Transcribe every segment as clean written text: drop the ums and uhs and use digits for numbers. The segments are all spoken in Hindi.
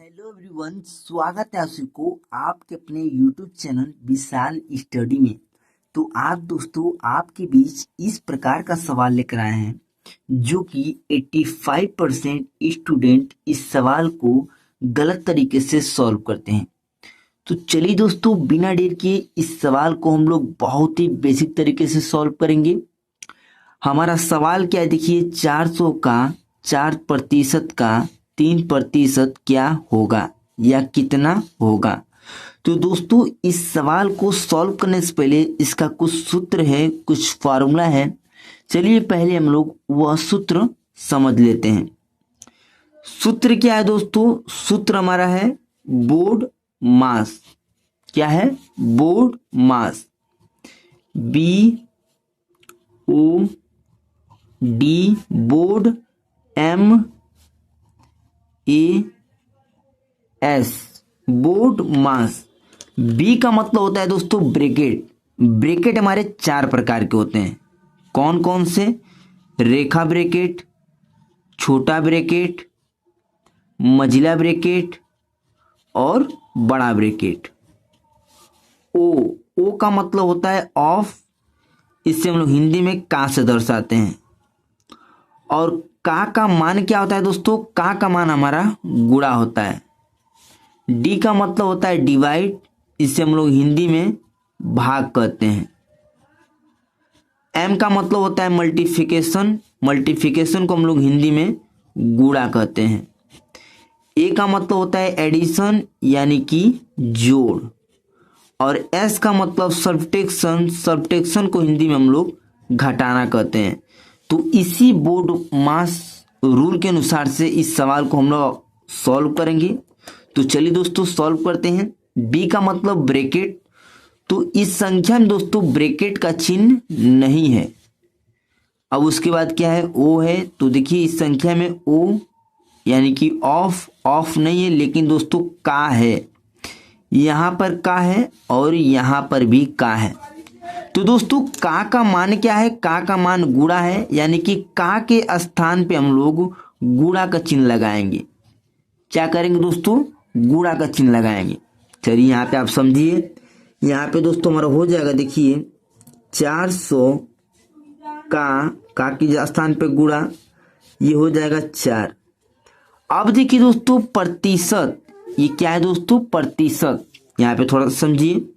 हेलो एवरीवन, स्वागत है आप सभी को आपके अपने यूट्यूब चैनल विशाल स्टडी में। तो आज दोस्तों आपके बीच इस प्रकार का सवाल लेकर आए हैं जो कि 85% स्टूडेंट इस सवाल को गलत तरीके से सॉल्व करते हैं। तो चलिए दोस्तों, बिना देर के इस सवाल को हम लोग बहुत ही बेसिक तरीके से सॉल्व करेंगे। हमारा सवाल क्या है, देखिए 400 का 4% का 3% क्या होगा या कितना होगा। तो दोस्तों इस सवाल को सॉल्व करने से पहले इसका कुछ सूत्र है, कुछ फार्मूला है। चलिए पहले हम लोग वह सूत्र समझ लेते हैं। सूत्र क्या है दोस्तों? सूत्र हमारा है बोर्ड मास। क्या है? बोर्ड मास। BOD बोर्ड, MAS बोर्ड मास। बी का मतलब होता है दोस्तों ब्रैकेट। ब्रैकेट हमारे 4 प्रकार के होते हैं। कौन कौन से? रेखा ब्रैकेट, छोटा ब्रैकेट, मंझला ब्रैकेट और बड़ा ब्रैकेट। ओ का मतलब होता है ऑफ। इससे हम लोग हिंदी में का से दर्शाते हैं। और का मान क्या होता है दोस्तों? का मान हमारा गुणा होता है। डी का मतलब होता है डिवाइड। इससे हम लोग हिंदी में भाग कहते हैं। एम का मतलब होता है मल्टीप्लिकेशन। मल्टीप्लिकेशन को हम लोग हिंदी में गुणा कहते हैं। ए का मतलब होता है एडिशन यानी कि जोड़। और एस का मतलब सब्ट्रैक्शन। सब्ट्रैक्शन को हिंदी में हम लोग घटाना कहते हैं। तो इसी बोर्ड मास रूल के अनुसार से इस सवाल को हम लोग सॉल्व करेंगे। तो चलिए दोस्तों सॉल्व करते हैं। बी का मतलब ब्रैकेट। तो इस संख्या में दोस्तों ब्रैकेट का चिन्ह नहीं है। अब उसके बाद क्या है? ओ है। तो देखिए इस संख्या में ओ यानी कि ऑफ नहीं है, लेकिन दोस्तों का है। यहाँ पर का है और यहाँ पर भी का है। तो दोस्तों का मान क्या है? का मान गुणा है, यानी कि का के स्थान पे हम लोग गुणा का चिन्ह लगाएंगे। क्या करेंगे दोस्तों? गुणा का चिन्ह लगाएंगे। चलिए यहाँ पे आप समझिए। यहाँ पे दोस्तों हमारा हो जाएगा, देखिए 400 का के स्थान पे गुणा, ये हो जाएगा 4। अब देखिए दोस्तों प्रतिशत, ये क्या है दोस्तों? प्रतिशत। यहाँ पे थोड़ा सा समझिए।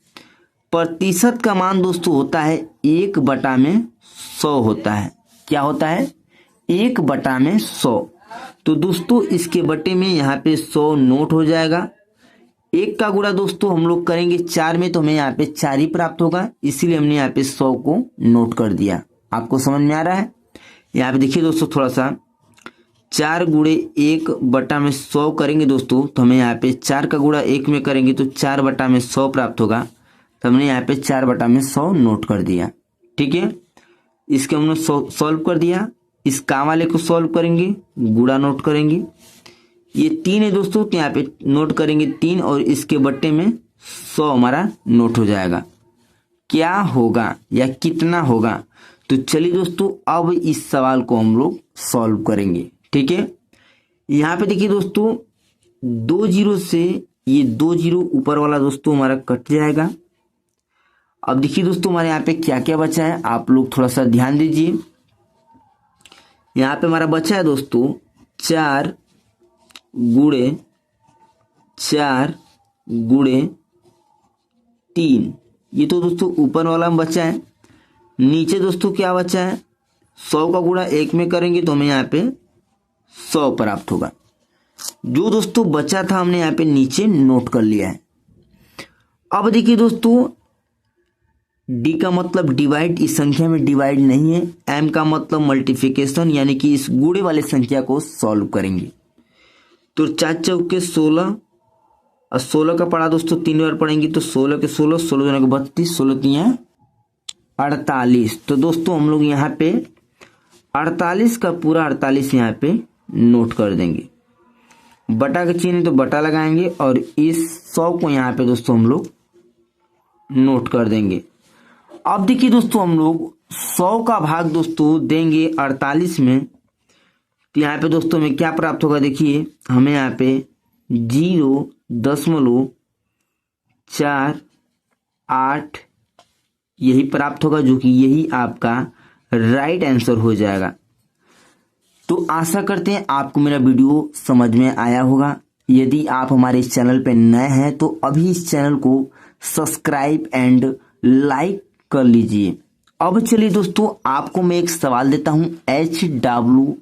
प्रतिशत का मान दोस्तों होता है 1/100 होता है। क्या होता है? 1/100। तो दोस्तों इसके बटे में यहाँ पे 100 नोट हो जाएगा। 1 का गुणा दोस्तों हम लोग करेंगे 4 में, तो हमें यहाँ पे 4 ही प्राप्त होगा। इसीलिए हमने यहाँ पे 100 को नोट कर दिया। आपको समझ में आ रहा है? यहाँ पे देखिए दोस्तों थोड़ा सा 4 गुणे 1/100 करेंगे दोस्तों, तो हमें यहाँ पे 4 का गुणा 1 में करेंगे तो 4/100 प्राप्त होगा। तो हमने यहाँ पे 4/100 नोट कर दिया। ठीक है, इसके हमने सॉल्व कर दिया। इस का वाले को सॉल्व करेंगे, गुणा नोट करेंगे। ये 3 है दोस्तों, तो यहाँ पे नोट करेंगे 3 और इसके बट्टे में 100 हमारा नोट हो जाएगा। क्या होगा या कितना होगा? तो चलिए दोस्तों अब इस सवाल को हम लोग सॉल्व करेंगे। ठीक है, यहाँ पे देखिए दोस्तों 2 जीरो से ये 2 जीरो ऊपर वाला दोस्तों हमारा कट जाएगा। अब देखिए दोस्तों हमारे यहाँ पे क्या क्या बचा है, आप लोग थोड़ा सा ध्यान दीजिए। यहाँ पे हमारा बचा है दोस्तों 4 गुणे 3। ये तो दोस्तों ऊपर वाला में बचा है। नीचे दोस्तों क्या बचा है? 100 का गुणा 1 में करेंगे तो हमें यहाँ पे 100 प्राप्त होगा। जो दोस्तों बचा था हमने यहाँ पे नीचे नोट कर लिया है। अब देखिए दोस्तों डी का मतलब डिवाइड, इस संख्या में डिवाइड नहीं है। एम का मतलब मल्टीप्लिकेशन, यानी कि इस गुणे वाले संख्या को सॉल्व करेंगे। तो 4 चौके 16 और 16 का पढ़ा दोस्तों 3 बार पढ़ेंगे तो 16 के 16, 16 के 32, 16 3 48। तो दोस्तों हम लोग यहाँ पे 48 का पूरा 48 यहाँ पे नोट कर देंगे। बटा के चिन्ह तो बटा लगाएंगे और इस 100 को यहाँ पे दोस्तों हम लोग नोट कर देंगे। अब देखिए दोस्तों हम लोग 100 का भाग दोस्तों देंगे 48 में, तो यहाँ पे दोस्तों में क्या प्राप्त होगा? देखिए हमें यहाँ पे 0.48 यही प्राप्त होगा, जो कि यही आपका राइट आंसर हो जाएगा। तो आशा करते हैं आपको मेरा वीडियो समझ में आया होगा। यदि आप हमारे इस चैनल पर नए हैं तो अभी इस चैनल को सब्सक्राइब एंड लाइक कर लीजिए। अब चलिए दोस्तों, आपको मैं एक सवाल देता हूं HW।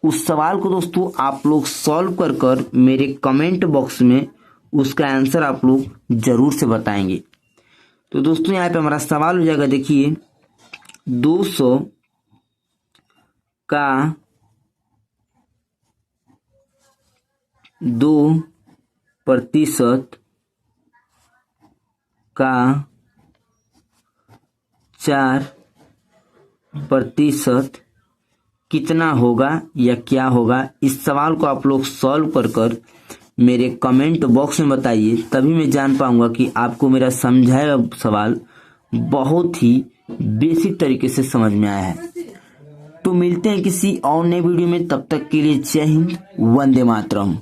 उस सवाल को दोस्तों आप लोग सॉल्व कर कर मेरे कमेंट बॉक्स में उसका आंसर आप लोग जरूर से बताएंगे। तो दोस्तों यहाँ पे हमारा सवाल हो जाएगा, देखिए 200 का 2% का 4% कितना होगा या क्या होगा। इस सवाल को आप लोग सॉल्व कर कर मेरे कमेंट बॉक्स में बताइए, तभी मैं जान पाऊंगा कि आपको मेरा समझाया सवाल बहुत ही बेसिक तरीके से समझ में आया है। तो मिलते हैं किसी और नए वीडियो में, तब तक के लिए जय हिंद, वंदे मातरम।